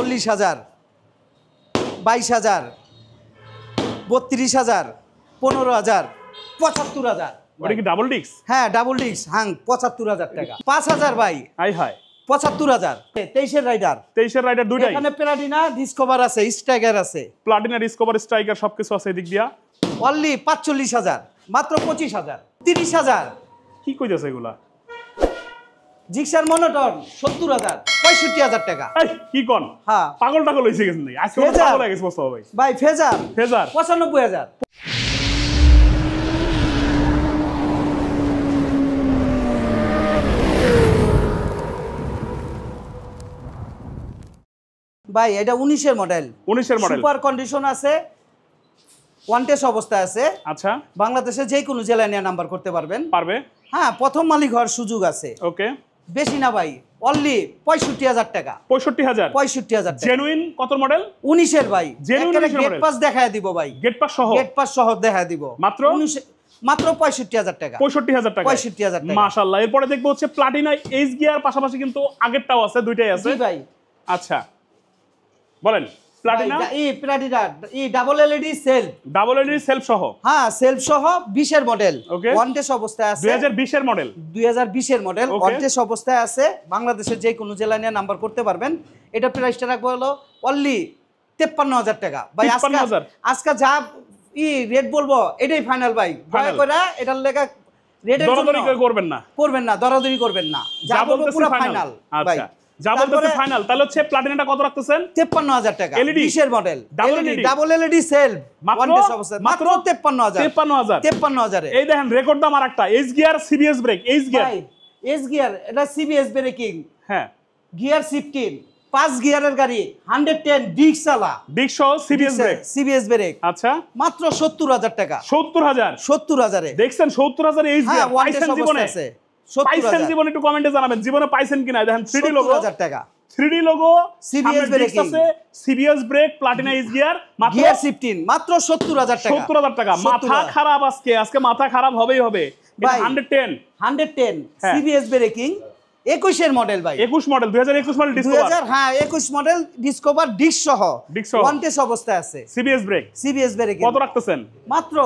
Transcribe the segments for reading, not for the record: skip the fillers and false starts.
40,000, 22,000, 32,000, 15,000, 75,000। ওটা কি double disc? হ্যাঁ ডাবল ডিস্ক, হ্যাঁ 75,000 টাকা। 5,000 ভাই, হাই হাই 75,000। 23-এর রাইডার, 23-এর রাইডার দুইটাই এখানে প্লাটিনা ডিসকভার আছে, স্ট্রাইকার আছে, প্লাটিনা ডিসকভার স্ট্রাইকার সবকিছু আছে এদিক দিয়া। অনলি 45,000, মাত্র 25,000, 30,000। কি কইতাছে এগুলা? জিক্সার মনোটন 70,000, 65,000 টাকা। এই কি কোন? হ্যাঁ পাগল টাগল হইছে গেছেন নাকি? আজকে ফেজার। পাগল হয়ে গেছে মোস্তফা ভাই। ভাই ফেজার ফেজার 95,000। ভাই এটা 19-এর মডেল, 19-এর মডেল। সুপার কন্ডিশন আছে, ওয়ান্টেজ অবস্থায় আছে। আচ্ছা বাংলাদেশে যে কোনো জেলায় নিয়ে নাম্বার করতে পারবেন। পারবে। হ্যাঁ প্রথম মালিক হওয়ার সুযোগ আছে। ওকে বেশি না ভাই, অনলি 65,000 টাকা। 65,000 65,000 টাকা। জেনুইন কত মডেল? 19-এর ভাই, Genuine একেবারে 19-এর গেট model। পাস দেখায় দিব ভাই, গেট পাস সহ গেট পাস সহ দেখায় দিব। মাত্র 65,000 টাকা। 65,000 টাকা। 65,000 টাকা। মাশাআল্লাহ। এরপরে দেখবো হচ্ছে প্লাটিনা এইচ গিয়ার পাশাপাশি কিন্তু আগেরটাও আছে, দুইটাই আছে। জি ভাই। আচ্ছা বলেন Platina Platina double LED self, double LED self সহ। হ্যাঁ সেলফ সহ 20-এর মডেল, Okay। ওয়ান্টেজ অবস্থায় আছে। 2020-এর মডেল। 2020-এর মডেল, Okay। ওয়ান্টেজ অবস্থায় আছে। বাংলাদেশের যে কোনো জেলায় নিয়ে নাম্বার করতে পারবেন। এটা প্রাইসটা রাখবো হলো অনলি 53,000 টাকা। ভাই 53,000 আজকে যা রেট বলবো এটাই ফাইনাল ভাই। দয়া করে এটার লেখা রেটের জন্য দরাদরি করবেন না, করবেন না, দরাদরি করবেন না। যা বলবো পুরো ফাইনাল ভাই। আচ্ছা যা বলতেছে ফাইনাল। তাহলে হচ্ছে প্লাটিনাটা কত রাখতেছেন? 53,000 টাকা। LED 20-এর model, LED double LED self, মাত্র ওয়ান্টেজ অবস্থায়, মাত্র 53,000। 53,000 এ এই দেখেন রেকর্ড দাম আরেকটা H gear CBS brake. H gear ভাই এস গিয়ার, এটা সিবিএস ব্রেকিং, হ্যাঁ গিয়ার শিফটিং, 5 গিয়ারের গাড়ি, 110 ডিস্ক চালা, ডিস্ক সহ সিবিএস ব্রেক। সিবিএস ব্রেক, আচ্ছা মাত্র 70,000 টাকা। 70,000 70,000 এ দেখছেন 70,000 এইচ হ্যাঁ গিয়ার ওয়ান্টেজ পাইছেন জীবনে? অবস্থায় আছে। পাইছেন 70,000 জীবনে? একটু কমেন্টে জানাবেন জীবনে পাইছেন কিনা। দেখেন 3D লোগো, 70,000 টাকা। 3D logo, CBS braking। আছে, CBS brake, Platina H gear, মাত্র গিয়ার শিফটিং, মাত্র 70,000 টাকা। 70,000 টাকা। মাথা 70,000 খারাপ আজকে মাথা খারাপ হবেই হবে। এটা ভাই, 110 110 হ্যাঁ। সিবিএস ব্রেকিং, 21-এর মডেল ভাই। 21 মডেল, 2021 মডেল ডিসকভার 2000 হ্যাঁ 21 মডেল ডিসকভার ডিস্ক সহ, ডিস্ক সহ। ওয়ান্টেজ অবস্থায় আছে। সিবিএস ব্রেক সিবিএস ব্রেকিং কত রাখতেছেন? মাত্র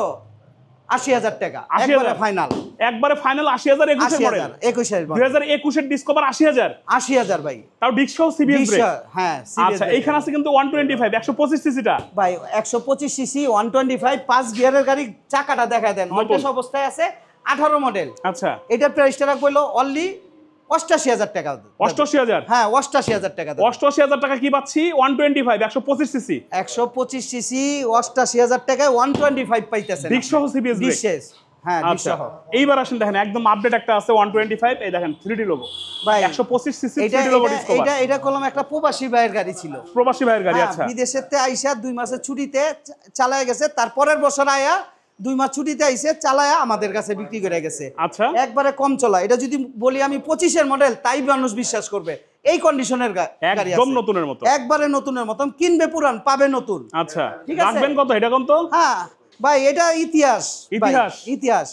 80,000 টাকা। 80,000 একবারে ফাইনাল। একবারে ফাইনাল 80,000 21 মডেল। 21-এর মডেল 2021 এর ডিসকভার 80,000 80,000 ভাই। তাও ডিস্ক সহ সিবিএস ব্রেক। হ্যাঁ আচ্ছা এইখানে আছে কিন্তু 125 125 সিসিটা ভাই 125 সিসি 125 5 গিয়ারের গাড়ি। চাকাটা দেখায় দেন, ওয়ান্টেজ অবস্থায় আছে, 18 মডেল। আচ্ছা এটার প্রাইসটা রাখবো হলো অনলি 88,000 টাকা। 88,000 হ্যাঁ 88,000 টাকা। 88,000 টাকা কি পাচ্ছি? 125 125 সিসি 125 সিসি 88,000 টাকায় 125 পাইতেছেন ডিস্ক সহ সিবিএস ব্রেক। বিশেষ হ্যাঁ ডিস্ক আচ্ছা সহ। এইবার আসেন দেখেন একদম আপডেট একটা আছে 125। এই দেখেন 3D লোগো ভাই 125 সিসি এটা 3D লোগো ডিসকভার। এটা কলম একটা প্রবাসী ভাইয়ের গাড়ি ছিল, প্রবাসী ভাইয়ের গাড়ি। হ্যাঁ, আচ্ছা বিদেশেতে আইসা 2 মাসের ছুটিতে চালায় গেছে, তারপরের বছর আয়া 2 মাস ছুটিতে আইসে চালায়া আমাদের কাছে বিক্রি করে গেছে। আচ্ছা একবারে কম চলা। এটা যদি বলি আমি 25-এর মডেল, তাই মানুষ বিশ্বাস করবে। এই কন্ডিশনের গাড়ি একদম আছে, নতুনের মতো, একবারে নতুনের মতন। কিনবে পুরান, পাবে নতুন। আচ্ছা ঠিক আছে। রাখবেন কত এটা কোন তো? হ্যাঁ ভাই এটা ইতিহাস, ভাই, ইতিহাস। ইতিহাস।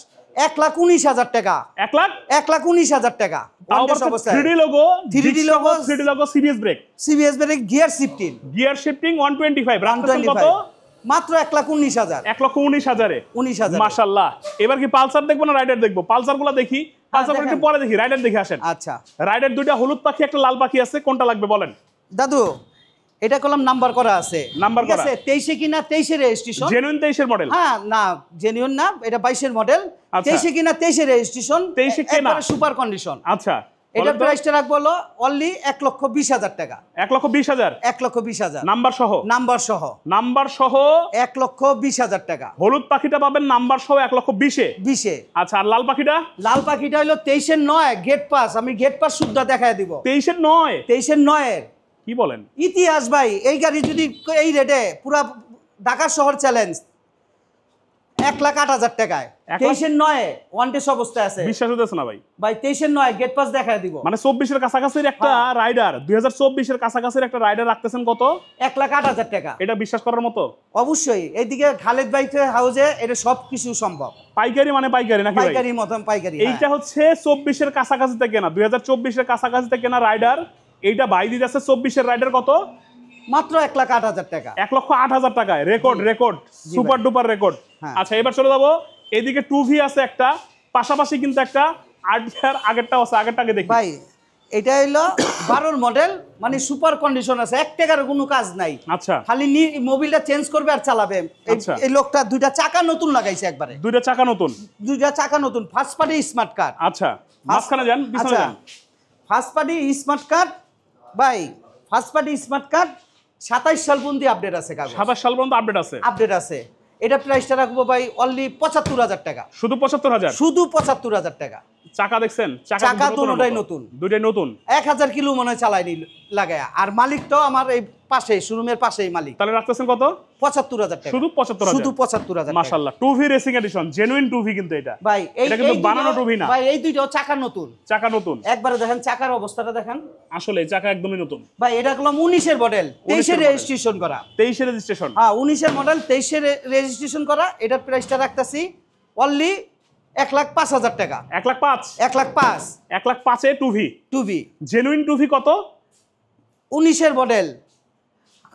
1,19,000 টাকা। 1 লাখ 1,19,000 টাকা। তাও আবার 3D logo, 3D logo, 3D logo CBS brake, CBS brake, gear shifting, gear shifting 125 রাখতেছেন কত? 125 মাত্র 1,19,000। 1,19,000 এ 19,000। মাশাআল্লাহ। এবার কি পালসার দেখবো না রাইডার দেখবো? পালসারগুলো দেখি, পালসার একটু পরে দেখি, রাইডার দেখে আসেন। আচ্ছা রাইডার দুইটা হলুদ পাখি একটা লাল পাখি আছে, কোনটা লাগবে বলেন? দাদু এটা কলম নাম্বার করা আছে, নাম্বার ঠিক করা আছে, 23-এ কিনা 23-এর রেজিস্ট্রেশন। জেনুইন 23-এর মডেল? হ্যাঁ না জেনুইন না, এটা 22-এর মডেল। আচ্ছা। 23-এ কিনা 23-এর রেজিস্ট্রেশন, 23-এ কেনা, সুপার কন্ডিশন। আচ্ছা এটার প্রাইসটা রাখবো হলো অনলি 1,20,000 টাকা। 1,20,000 1,20,000 নাম্বার সহ? নাম্বার সহ, নাম্বার সহ 1,20,000 টাকা। হলুদ পাখিটা পাবেন নাম্বার সহ 1,20,000 এ। 20-এ। আচ্ছা আর লাল পাখিটা? লাল পাখিটা হলো 23-এর 9 গেট পাস। আমি গেট পাস সুদ্ধা দেখায় দিব। 23-এর 9? 23-এর 9-এর কি বলেন? ইতিহাস ভাই। এই গাড়ি যদি এই রেটে পুরা ঢাকা শহর চ্যালেঞ্জ 1,08,000 টাকায়, 23-এর 9-এ ওয়ান্টেজ অবস্থায় আছে। বিশ্বাস হতেছে না ভাই। ভাই 23-এর 9 গেট পাস দেখায় দিব। মানে 24-এর কাছাকাছির একটা রাইডার, 2024-এর কাছাকাছির একটা রাইডার রাখতেছেন কত? 1,08,000 টাকা। এটা বিশ্বাস করার মতো? অবশ্যই। এইদিকে খালেদ বাইকের হাউজে এটা সবকিছু সম্ভব। পাইকারি মানে পাইকারি নাকি ভাই? পাইকারি মতন পাইকারি। এইটা হচ্ছে 24-এর কাছাকাছিতে কেনা, 2024-এর কাছাকাছিতে কেনা রাইডার। এইটা ভাই দিতেছে 24-এর রাইডার কত? মাত্র 1,08,000 টাকা। 1,08,000 টাকায় রেকর্ড সুপার ডুপার রেকর্ড। হ্যাঁ। আচ্ছা এবার চলে যাবো এদিকে 2V আছে একটা, পাশাপাশি কিন্তু একটা 8 আগেরটাও আছে, আগেরটা আগে দেখি। ভাই এটা হইলো 12 মডেল, মানে সুপার কন্ডিশন আছে, 1 টাকার কোনো কাজ নাই। আচ্ছা খালি মোবিলটা চেঞ্জ করবে আর চালাবে। আচ্ছা। এই লোকটা 2টা চাকা নতুন লাগাইছে একবারে, 2টা চাকা নতুন, 2টা চাকা নতুন, ফার্স্ট পার্টি স্মার্ট কার্ড। আচ্ছা মাঝখানে যান, পিছনে যান। ফার্স্ট পার্টি স্মার্ট কার্ড ভাই, ফার্স্ট পার্টি স্মার্ট কার্ড 27 সাল পর্যন্ত আপডেট আছে, 27 সাল পর্যন্ত আপডেট আছে। আপডেট আছে। এটা প্রাইসটা রাখবো ভাই অনলি 75,000 টাকা। শুধু 75,000? শুধু 75,000 টাকা। চাকা দেখছেন? চাকা দুটোটাই নতুন, দুটোই নতুন। 1000 কিলো মনে হয় চালাইনি লাগায়া। আর মালিকটাও আমার এই পাশে, শোরুমের পাশেই মালিক। তাহলে রাখতেছেন কত? 75,000 টাকা। শুধু 75,000? শুধু 75,000 মাশাআল্লাহ। 2V racing addition, genuine 2V কিন্তু এটা ভাই। এটা কিন্তু বানানো 2V না ভাই, এই দুইটাও চাকা নতুন, চাকা নতুন। একবারে দেখেন চাকার অবস্থাটা দেখেন। আসলে চাকা একদমই নতুন। ভাই এটা হলো 19 এর মডেল, 23 এর রেজিস্ট্রেশন করা। 23 এর রেজিস্ট্রেশন? হ্যাঁ 19 এর মডেল, 23 এর রেজিস্ট্রেশন করা। এটার প্রাইসটা রাখতেছি অনলি 1,05,000 টাকা। 1,05,000? 1,05,000। 1,05,000 এ 2V? 2V জেনুইন 2V কত? 19 এর মডেল,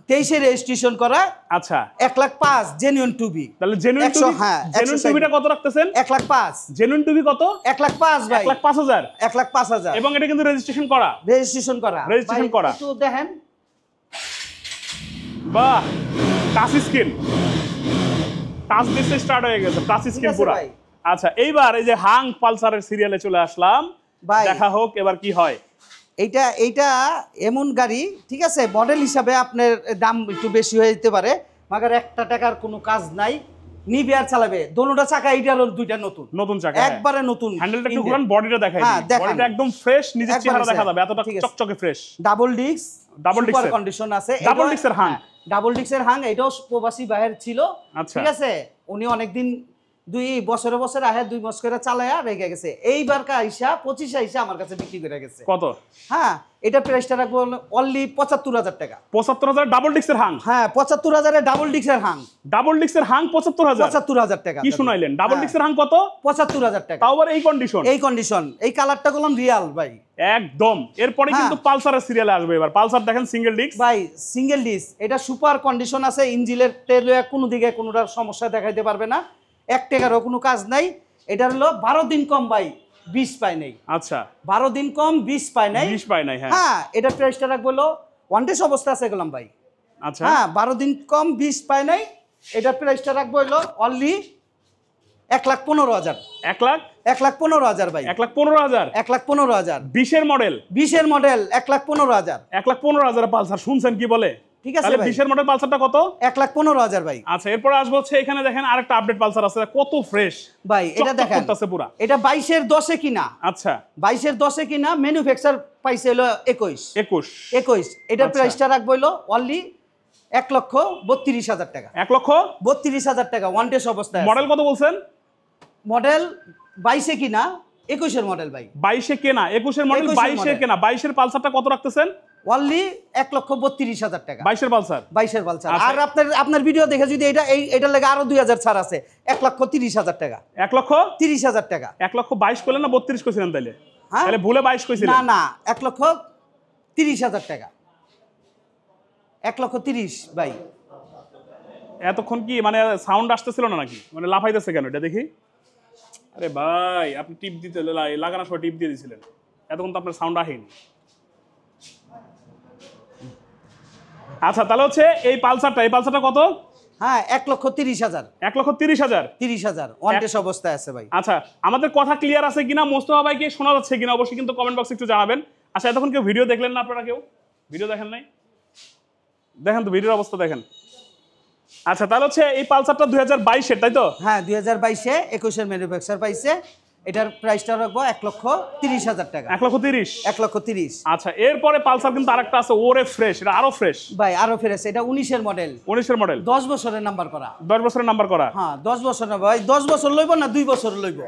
23 এর রেজিস্ট্রেশন করা। আচ্ছা 1,05,000 জেনুইন 2V। তাহলে জেনুইন 2V, হ্যাঁ, জেনুইন 2Vটা কত রাখতেছেন? 1,05,000। জেনুইন 2V কত? 1,05,000 ভাই। 1,05,000? 1,05,000 এবং এটা কিন্তু রেজিস্ট্রেশন করা? রেজিস্ট্রেশন করা। রেজিস্ট্রেশন ভাই, করা। একটু দেখেন। বাহ, টাচ স্ক্রিন, টাচ দিতে স্টার্ট হয়ে গেছে, টাচ স্ক্রিন আছে পুরো। ভাই। আচ্ছা এইবার এই যে হাং পালসারের সিরিয়ালে চলে আসলাম, ভাই। দেখা হোক এবার কি হয়। এইটা এমন গাড়ি, ঠিক আছে, মডেল হিসাবে আপনার দাম একটু বেশি হয়ে যেতে পারে, মাগার 1 টাকার কোনো কাজ নাই। নিবে আর চালাবে, দোনোটা চাকা এইটার দুইটা নতুন, নতুন চাকা একবারে নতুন। হ্যান্ডেলটা একটু ঘুরান, বডিটা দেখাই হ্যাঁ, দিই। দেখান। বডিটা একদম ফ্রেশ, নিজের একবার চেহারা আছে। দেখা যাবে, এতটা ঠিক আছে। চকচকে fresh. Double disc, double super ডিস্কের কন্ডিশন আছে। ডাবল ডিস্কের হাং? ডাবল ডিস্কের হাং। এটাও প্রবাসী বাইরের ছিল, আচ্ছা। ঠিক আছে। উনি অনেকদিন 2 বছরে আহে 2 মাস করে চালায়া রেখে গেছে। এইবার আইসা 25 আইসা আমার কাছে বিক্রি করে গেছে। কত? হ্যাঁ এটা প্রাইসটা রাখবো অনলি 75,000 টাকা। 75,000 ডাবল ডিস্কের হাং? হ্যাঁ 75,000 এর ডাবল ডিস্কের হাং। ডাবল ডিস্কের হাং 75,000? 75,000 টাকা। কি শুনাইলেন? ডাবল ডিস্কের হাং কত? 75,000 টাকা। তাও আবার এই কন্ডিশন? এই কন্ডিশন, এই কালারটা করলাম রিয়াল ভাই একদম। এরপরে কিন্তু পালসারের সিরিয়ালে আসবে। এবার পালসার দেখেন, সিঙ্গেল ডিস্ক ভাই, সিঙ্গেল ডিস্ক। এটা সুপার কন্ডিশন আছে, ইঞ্জিনের তেল কোনো দিকে কোনোটার সমস্যা দেখাইতে পারবে না, 1 টাকারও কোনো কাজ নাই। এটার হলো 12 দিন কম ভাই 20 পায় নাই। আচ্ছা 12 দিন কম 20 পায় নাই। 20 পায় নাই। হ্যাঁ হ্যাঁ এটার প্রাইসটা রাখবো হলো ওয়ান্টেজ অবস্থা আছে গেলাম ভাই। আচ্ছা হ্যাঁ 12 দিন কম 20 পায় নাই। এটার প্রাইসটা রাখবো হলো অনলি 1,15,000। 1,15,000 ভাই। 1,15,000? 1,15,000 20 এর মডেল? 20 এর মডেল 1,15,000। 1,15,000 পালসার, শুনছেন কি বলে? ঠিক আছে তাহলে ভাই। 20 এর মডেল পালসারটা কত? 1,15,000 ভাই। আচ্ছা এরপর আসবো হচ্ছে এখানে দেখেন আরেকটা আপডেট পালসার আছে, কত ফ্রেশ ভাই। এটা দেখেন, পুরা। এটা 22 এর 10 এ কিনা। আচ্ছা 22 এর 10 এ কিনা, ম্যানুফ্যাকচার পাইছে হলো 21। 21? এটার আচ্ছা। প্রাইসটা রাখবো হলো অনলি 1,32,000 টাকা। 1,32,000 টাকা ওয়ান্টেজ অবস্থায়। মডেল কত বলছেন? মডেল 22 এ কিনা, 21 এর মডেল ভাই। 22 এ কেনা, 21 এর মডেল, 22 এর কেনা। 22 এর পালসারটা কত রাখতেছেন? অনলি 1,32,000 টাকা। 22 এর পালসার? 22 এর পালসার। আচ্ছা। আর আপনার ভিডিও দেখে যদি এটার লাগে আরো 2,000 ছাড় আছে, 1,30,000 টাকা। 1,30,000 টাকা। 1,22 করলেন না 32 কইছিলেন তাইলে? হ্যাঁ তাহলে ভুলে 22 কইছিলেন? না 1,30,000 টাকা। 1,30,000 ভাই। এতক্ষণ কি মানে সাউন্ড আসতেছিল না নাকি? মানে লাফাইতেছে কেন এটা দেখি? আরে ভাই আপনি টিপ দিতে লাগানোর সময় টিপ দিয়ে দিয়েছিলেন, এতক্ষণ তো আপনার সাউন্ড আসেনি। আচ্ছা তাহলে হচ্ছে এই পালসারটা কত? হ্যাঁ 1,30,000। 1,30,000? 30,000 ওয়ান্টেজ অবস্থায় আছে ভাই। আচ্ছা আমাদের কথা ক্লিয়ার আছে কিনা, মোস্তফা ভাইকে শোনা যাচ্ছে কিনা অবশ্যই কিন্তু কমেন্ট বক্সে একটু জানাবেন। আচ্ছা এতক্ষণ কেউ ভিডিও দেখলেন না? আপনারা কেউ ভিডিও দেখেন নাই? দেখেন তো ভিডিওর অবস্থা দেখেন। আচ্ছা তাহলে হচ্ছে এই পালসারটা 2022 এর, তাই তো? হ্যাঁ 2022 এ 21 এর ম্যানুফ্যাকচার পাইছে। এটার প্রাইসটা রাখবো 1,30,000 টাকা। 1,30,000? 1,30,000। আচ্ছা এরপরে পালসার কিন্তু আরেকটা আছে, ওরে ফ্রেশ, এটা আরো ফ্রেশ ভাই, আরো ফ্রেশ। এটা 19 এর মডেল। 19 এর মডেল? 10 বছরের নাম্বার করা। 10 বছরের নাম্বার করা? হ্যাঁ 10 বছর না ভাই, 10 বছর লইব না 2 বছর লইব?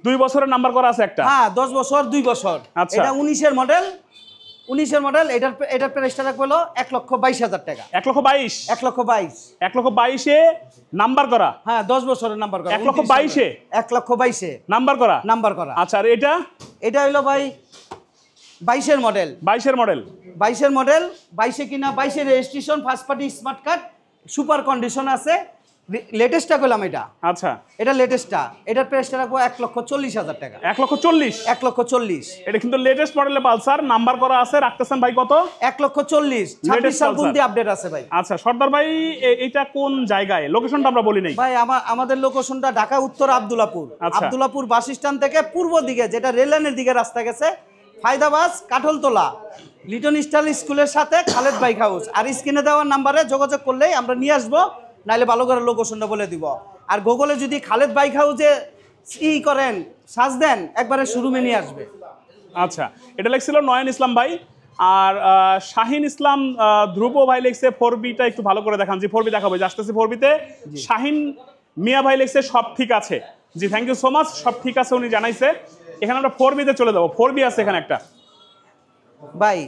2 বছরের নাম্বার করা আছে একটা? হ্যাঁ 10 বছর 2 বছর। আচ্ছা। এটা 19 এর মডেল। এটার প্রাইসটা রাখবো হলো 1,22,000 টাকা। 1,22,000? 1,22,000। 1,22,000 এ নাম্বার করা? হ্যাঁ 10 বছরের নাম্বার করা। 1,22,000 1,22,000 নাম্বার করা? নাম্বার করা। আচ্ছা আর এটা হলো ভাই 22-এর মডেল 22-এর মডেল 22-এর মডেল 22-এ কিনা 22-এর registration first party smart card super condition আছে লেটেস্টটা কইলাম এটা আচ্ছা এটা লেটেস্টটা এটার প্রাইসটা রাখবো 1,40,000 টাকা 1,40,000 1,40,000 এটা কিন্তু লেটেস্ট মডেলের পালসার নাম্বার করা আছে রাখতেছেন ভাই কত 1,40,000 26 সাল পর্যন্ত আপডেট আছে ভাই আচ্ছা সর্দার ভাই এটা কোন জায়গায় লোকেশনটা আমরা বলি নাই ভাই আমাদের লোকেশনটা ঢাকা উত্তর আব্দুল্লাপুর আচ্ছা। আব্দুল্লাপুর বাস স্ট্যান্ড থেকে পূর্ব দিকে যেটা রেল লাইনের দিকে রাস্তা গেছে ফায়দাবাস কাঠলতলা লিটন স্টাইল স্কুলের সাথে খালেদ বাইক হাউস আর স্ক্রিনে দেওয়ার নাম্বারে যোগাযোগ করলেই আমরা নিয়ে আসবো নাহলে ভালো করে লোকেশনটা বলে দিব আর গুগলে যদি খালেদ বাইক হাউসে করেন সার্চ দেন একবারে শোরুমে নিয়ে আসবে আচ্ছা এটা লিখছিল নয়ন ইসলাম ভাই আর শাহিন ইসলাম ধ্রুব ভাই লিখছে 4বিটা একটু ভালো করে দেখান জি 4বি দেখাবো যে আসতেছে 4বিতে শাহিন মিয়া ভাই লিখছে সব ঠিক আছে জি থ্যাংক ইউ সো মাচ সব ঠিক আছে উনি জানাইছে এখানে আমরা 4বিতে চলে যাবো 4বি আছে এখানে একটা ভাই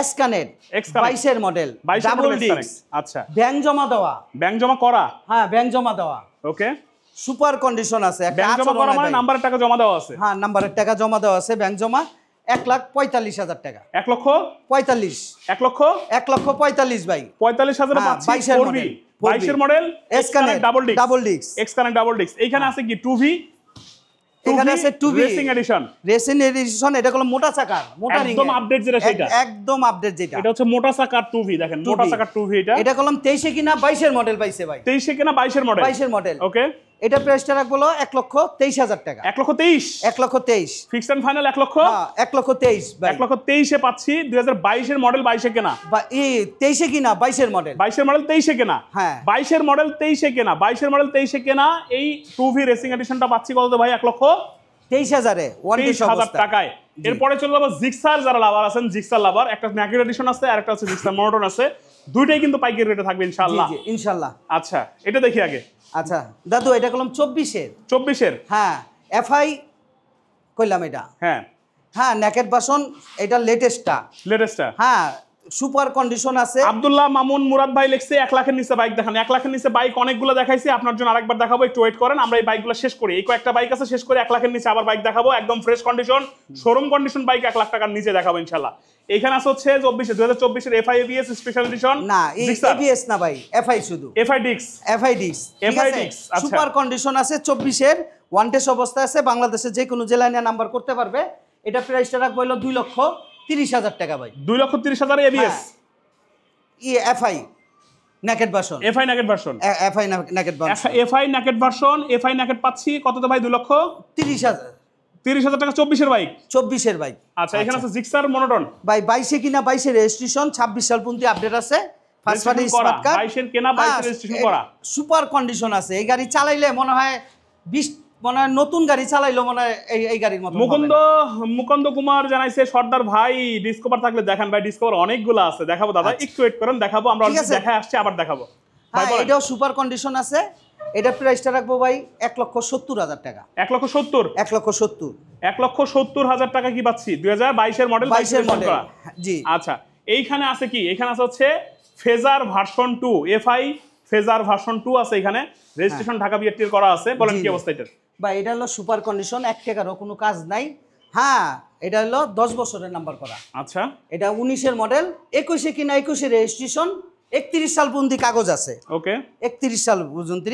এস কানেক্ট 22-এর মডেল ডাবল ডিস্ক আচ্ছা ব্যাংক জমা দেওয়া ব্যাংক জমা করা হ্যাঁ ব্যাংক জমা দেওয়া ওকে সুপার কন্ডিশন আছে একটা ব্যাংক জমা করা মানে নাম্বারের টাকা জমা দেওয়া আছে হ্যাঁ নাম্বারের টাকা জমা দেওয়া আছে ব্যাংক জমা 1,45,000 টাকা 1 লক্ষ 45 1 লক্ষ 1,45,000 ভাই 45,000 হ্যাঁ, পাচ্ছি 22-এর 4বি মডেল 22-এর model S connect double disc X connect double disc এইখানে আছে কি 2V এখানে আছে 2V রেসিং এডিশন এটা হলো মোটা চাকার মোটা রিং একদম আপডেট যেটা সেটা একদম আপডেট যেটা এটা হচ্ছে মোটা চাকার 2V দেখেন মোটা চাকার 2V এটা কলম 23-এ কিনা 22-এর মডেল পাইছে ভাই 23-এ কিনা 22-এর মডেল 22-এর মডেল ওকে এটা প্রাইসটা রাখবো 1,23,000 টাকা 1,23,000 1,23,000 ফিক্সড এন্ড ফাইনাল 1 লক্ষ হ্যাঁ 1,23,000 ভাই 1,23,000 এ পাচ্ছি 2022-এর মডেল 22-এ কেনা 23-এ কিনা 22-এর মডেল 22-এর মডেল 23-এ কেনা হ্যাঁ 22-এর মডেল 23-এ কেনা 22-এর মডেল 23-এ কেনা এই 2V রেসিং এডিশনটা পাচ্ছি কত ভাই 1 লক্ষ 23,000-এ 23,000 টাকায় এরপরে চলে যাবো জিক্সার যারা লাভার আছেন জিক্সার লাভার একটা ন্যাকেড এডিশন আছে আর একটা হচ্ছে জিক্সার মনোটন আছে দুইটাই কিন্তু পাইকারি রেটে থাকবে ইনশাআল্লাহ জি ইনশাআল্লাহ আচ্ছা এটা দেখি আগে আচ্ছা দাদু এটা কলম 24-এর 24-এর হ্যাঁ এফআই কইলাম এটা হ্যাঁ হ্যাঁ নেকেড ভার্সন এটা লেটেস্টটা হ্যাঁ সুপার কন্ডিশন আছে আব্দুল্লাহ মামুন মুরাদ ভাই লিখছে 1 লাখের নিচে বাইক দেখান 1 লাখের নিচে বাইক অনেকগুলো দেখাইছি আপনার জন্য আরেকবার দেখাবো একটু ওয়েট করেন আমরা এই বাইকগুলো শেষ করি এই কয়েকটা বাইক আছে শেষ করে 1 লাখের নিচে আবার বাইক দেখাবো একদম fresh condition showroom condition bike 1 lakh টাকার নিচে দেখাবো ইনশাআল্লাহ এখানে আছে হচ্ছে 2024 এর এফআই এবিএস স্পেশাল এডিশন না এবিএস না ভাই এফআই শুধু এফআই ডিক্স আচ্ছা সুপার কন্ডিশন আছে 24-এর ওয়ান টেস্ট অবস্থা আছে বাংলাদেশে যে কোনো জেলায় নিয়ে নাম্বার করতে পারবে এটা প্রাইসটা রাখবো হলো 2,30,000 টাকা ভাই 2,30,000 ABS FI naked version FI naked version FI naked version FI naked version FI naked পাচ্ছি কততে ভাই 2,30,000 টাকা 24-এর বাইক 24-এর বাইক আচ্ছা এখানে আছে জিক্সার মনোটন ভাই 22-এ কিনা 22-এর রেজিস্ট্রেশন 26 সাল পর্যন্ত আপডেট আছে ফার্স্ট পার্টি স্মার্ট কার্ড 22-এর কেনা 22-এর রেজিস্ট্রেশন করা সুপার কন্ডিশন আছে এই গাড়ি চালাইলে মনে হয় 20 মনে হয় নতুন গাড়ি চালাইলো মনে হয় এই গাড়ির মতো মুকুন্দ কুমার জানাইছে সর্দার ভাই ডিসকভার থাকলে দেখান ভাই ডিসকভার অনেকগুলো আছে দেখাবো দাদা একটু ওয়েট করেন দেখাবো আমরা দেখায় আসছি আবার দেখাবো হ্যাঁ এটাও সুপার কন্ডিশন আছে এটা প্রাইসটা রাখবো ভাই 1,70,000 টাকা 1,70,000 1,70,000 টাকা কি পাচ্ছি 2022-এর মডেল 22-এর মডেল জি আচ্ছা এইখানে আছে কি এখানে আছে হচ্ছে phasor version 2 FI phasor version 2 আছে এখানে রেজিস্ট্রেশন ঢাকা বিআরটির করা আছে বলেন কি অবস্থা এটা ভাই এটা হলো সুপার কন্ডিশন 1 টাকারও কোনো কাজ নাই হ্যাঁ এটা হলো 10 বছরের নাম্বার করা আচ্ছা এটা 19-এর মডেল 21-এ কিনা 21-এর রেজিস্ট্রেশন 31 সাল পর্যন্ত কাগজ আছে ওকে 31 সাল পর্যন্ত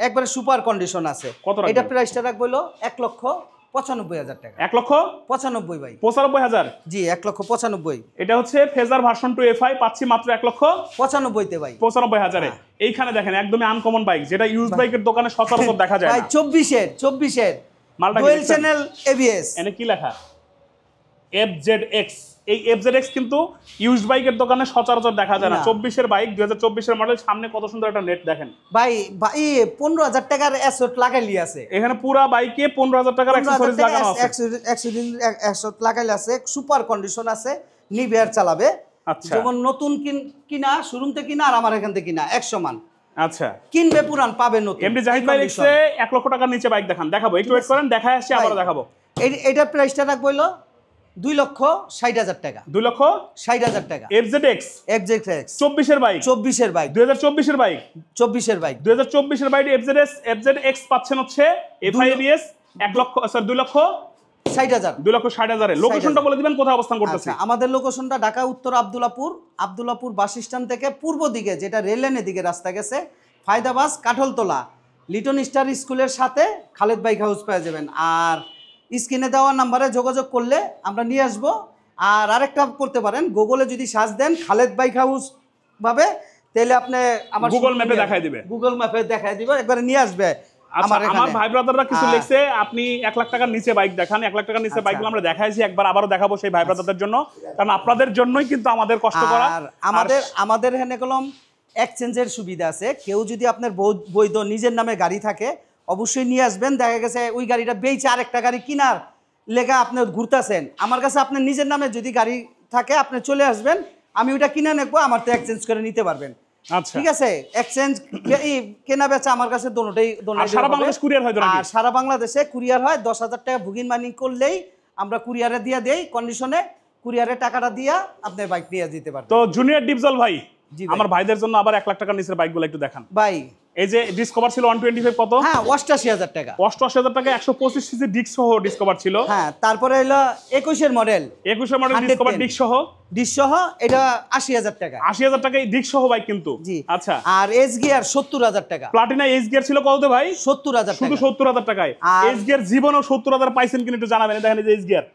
একবারে সুপার কন্ডিশন আছে এটা প্রাইসটা রাখবো হলো 1,95,000 টাকা 1,95,000 ভাই 95,000 জি 1,95,000 এটা হচ্ছে ফেজার ভার্সন 2 এফআই পাচ্ছি মাত্র 1,95,000 তে ভাই 95,000 এইখানে দেখেন একদমই আনকমন বাইক যেটা ইউজ বাইকের দোকানে সচরাচর দেখা যায় না ভাই 24-এর মালটা ডুয়াল চ্যানেল এবিএস এনে কি লেখা FZX এই FZX কিন্তু ইউজ বাইকের দোকানে সচরাচর দেখা যায় না 24-এর বাইক 2024-এর মডেল সামনে কত সুন্দর একটা নেট দেখেন ভাই 15,000 টাকার অ্যাসেট লাগাইলি আছে এখানে পুরো বাইকে 15,000 টাকার অ্যাকসেসরিজ লাগানো আছে অ্যাসেট লাগাইলে আছে সুপার কন্ডিশন আছে নিবিয়ার চালাবে আচ্ছা যেমন নতুন কিনা শোরুম থেকে কিনা আর আমার এখান থেকে কিনা 100 মান আচ্ছা কিনবে পুরান পাবে নতুন এমডি জাহিদ ভাই লিখছে 1 লক্ষ টাকার নিচে বাইক দেখান দেখাবো একটু ওয়েট করেন দেখায় আসি আবার দেখাবো এইটার প্রাইসটা রাখবো হলো 2,60,000 টাকা 2,60,000 টাকা FZX 24-এর বাইক 24-এর বাইক 2024-এর বাইক 24-এর বাইক 2024-এর বাইক FZX পাচ্ছেন হচ্ছে FIABS 1 লক্ষ স্যার 2,60,000 60,000। 2,60,000 লোকেশনটা বলে দিবেন কোথায় অবস্থান করতেছে। আচ্ছা, আমাদের লোকেশনটা ঢাকা উত্তর আব্দুল্লাপুর বাস স্ট্যান্ড থেকে পূর্ব দিকে, যেটা রেল লাইনের দিকে রাস্তা গেছে, ফায়দাবাস কাঠলতলা লিটন স্টার স্কুলের সাথে খালেদ বাইক হাউস পেয়ে যাবেন। আর স্ক্রিনে দেওয়া নাম্বারে যোগাযোগ করলে আমরা নিয়ে আসবো। আর আরেকটা করতে পারেন, গুগলে যদি সার্চ দেন খালেদ বাইক হাউস ভাবে, তাহলে আপনি আমার গুগল ম্যাপে দেখায় দিবে, গুগল ম্যাপে দেখায় দিবে, একবারে নিয়ে আসবে। আচ্ছা, আমার ভাই ব্রাদাররা কিছু লিখছে আপনি 1 লাখ টাকার নিচে বাইক দেখান। 1 লাখ টাকার নিচে বাইকগুলো আমরা দেখাইছি, একবার আবারও দেখাবো সেই ভাই ব্রাদারদের জন্য, কারণ আপনাদের জন্যই কিন্তু আমাদের কষ্ট করা। আর আমাদের এখানে কলম এক্সচেঞ্জের সুবিধা আছে। কেউ যদি আপনার বৈধ নিজের নামে গাড়ি থাকে অবশ্যই নিয়ে আসবেন। দেখা গেছে ওই গাড়িটা বেচে আরেকটা গাড়ি কিনার লেগা আপনি ঘুরতেছেন, আমার কাছে আপনার নিজের নামে যদি গাড়ি থাকে আপনি চলে আসবেন, আমি ওইটা কিনে নেবো, আমার তো এক্সচেঞ্জ করে নিতে পারবেন। আচ্ছা, ঠিক আছে, এক্সচেঞ্জ কেনা বেচা আমার কাছে দোনোটাই। সারা বাংলাদেশ কুরিয়ার হয় তো নাকি? আর সারা বাংলাদেশে কুরিয়ার হয়। 10,000 টাকা বুকিং মানি করলেই আমরা কুরিয়ারে দিয়ে দেই কন্ডিশনে, কুরিয়ারে টাকাটা দিয়া আপনি বাইক নিয়ে দিতে পারবেন। তো জুনিয়র ডিপজল ভাই, জি ভাই। আমার ভাইদের জন্য আবার 1 লাখ টাকার নিচের বাইকগুলো একটু দেখান ভাই এই যে ডিসকভার ছিল 125 কত? হ্যাঁ 88,000 টাকা। 88,000 টাকা 125 সিসি ডিস্ক সহ ডিসকভার ছিল। হ্যাঁ, তারপরে হলো 21-এর মডেল, 21 মডেল ডিসকভার ডিস্ক সহ, ডিশ সহ, এটা 80,000 টাকা। 80,000 টাকা এই ডিস্ক সহ বাইক কিন্তু। জি। আচ্ছা, আর এস গিয়ার 70,000 টাকা। প্লাটিনা এস গিয়ার ছিল কততে ভাই? 70,000 শুধু টাকা। 70,000 টাকায়। আর এস গিয়ার জীবনেও 70,000 পাইছেন কিনা একটু জানাবেন। দেখেন এই যে এস গিয়ার,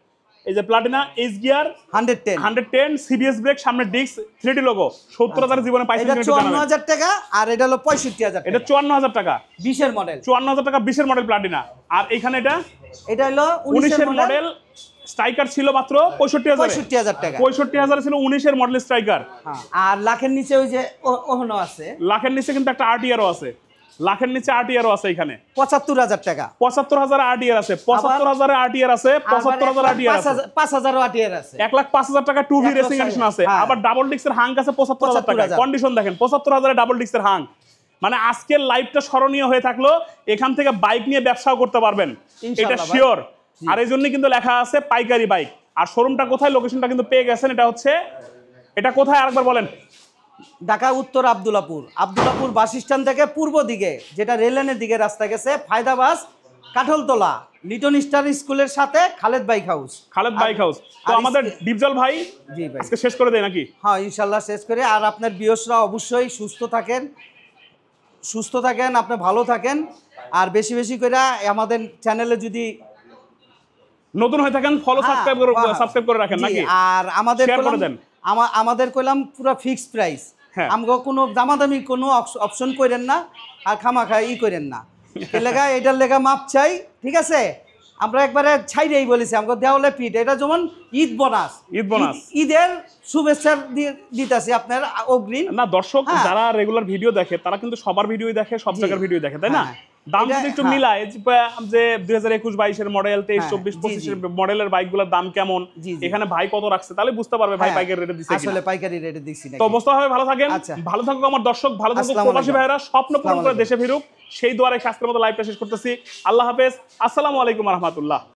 এই যে Platina S gear 110 CBS brake, সামনে ডিস্ক 3D লোগো, 70,000 জীবনে পাইছেন এটা কিনা একটু জানাবেন। 54,000 টাকা। আর এটা হলো 65,000 এটা টাকা। 54,000 টাকা, 20-এর মডেল। 54,000 টাকা 20-এর মডেল প্লাটিনা। আর এখানে এটা হলো 19-এর মডেল স্ট্রাইকার ছিল মাত্র 65,000 65,000 টাকা। 65,000 ছিল 19-এর মডেল স্ট্রাইকার। আর লাখের নিচে ওই যে ওহনো আছে, লাখের নিচে কিন্তু একটা আরটিআরও আছে, লাখের নিচে আরটিআরও আছে এখানে 75,000 টাকা। 75,000 আরটিআর আছে, 75,000 আরটিআর আছে, 75,000 আরটিআর আছে, 5,000 আটিয়ার আছে, 1,05,000 টাকা 2V রেসিং এডিশন আছে। হ্যাঁ। আবার ডাবল ডিস্কের হাঙ্ক আছে 75,000 টাকা। 75,000 কন্ডিশন দেখেন, 75,000 এ ডাবল ডিস্কের হাঙ্ক। মানে আজকের লাইভটা স্মরণীয় হয়ে থাকলো, এখান থেকে বাইক নিয়ে ব্যবসাও করতে পারবেন, এটা ইনশাআল্লাহ ভাই। শিওর। আর এই জন্যই কিন্তু লেখা আছে পাইকারি বাইক। আর শোরুমটা কোথায়, লোকেশনটা কিন্তু পেয়ে গেছেন। এটা হচ্ছে, এটা কোথায় আরেকবার বলেন? ঢাকা উত্তর আব্দুল্লাপুর বাস স্ট্যান্ড থেকে পূর্ব দিকে, যেটা রেল লাইনের দিকে রাস্তা গেছে, ফায়দাবাস কাঠলতলা লিটন স্টার স্কুলের সাথে Khaled bike house. Khaled bike house. তো আমাদের ডিপজল ভাই জি ভাই, আজকে শেষ করে দেয় নাকি? হ্যাঁ ইনশাল্লাহ শেষ করে। আর আপনার ভিউয়ার্সরা অবশ্যই সুস্থ থাকেন, আপনি ভালো থাকেন। আর বেশি বেশি করে আমাদের চ্যানেলে যদি নতুন হয়ে থাকেন ফলো সাবস্ক্রাইব করে রাখেন নাকি? আর আমাদের শেয়ার করে দেন। আমাদের কইলাম পুরো ফিক্সড প্রাইস। হ্যাঁ। আমগো কোনো দামাদামি কোনো অপশন করেন না, আর খামাখা করেন না। এটার লেগা মাপ চাই, ঠিক আছে? আমরা একবারে ছাইরেই বলেছি, আমাকে দেওয়ালে পিঠ, এটা যেমন ঈদ বোনাস, ঈদের শুভেচ্ছা দিতেছি আপনার অগ্রিম। না দর্শক যারা রেগুলার ভিডিও দেখে তারা কিন্তু সবার ভিডিওই দেখে, সব জায়গার ভিডিও দেখে, তাই না? দাম যদি একটু মিলায়, যে 2021-22-এর মডেল, 23-24-25-এর মডেলের বাইকগুলোর দাম কেমন, এখানে ভাই কত রাখছে, তাহলে বুঝতে পারবে ভাই পাইকারি রেটে দিচ্ছে কিনা। আসলে পাইকারি রেটে দিচ্ছি না। তো অবস্থা হবে, ভালো থাকেন, ভালো থাকুক আমার দর্শক, ভালো থাকুক প্রবাসী ভাইরা, স্বপ্ন পূরণ করে দেশে ফিরুক, সেই দোয়ারে আজকের মতো লাইভটা শেষ করতেছি। আল্লাহ হাফেজ, আসসালামু আলাইকুম ওয়া রাহমাতুল্লাহ।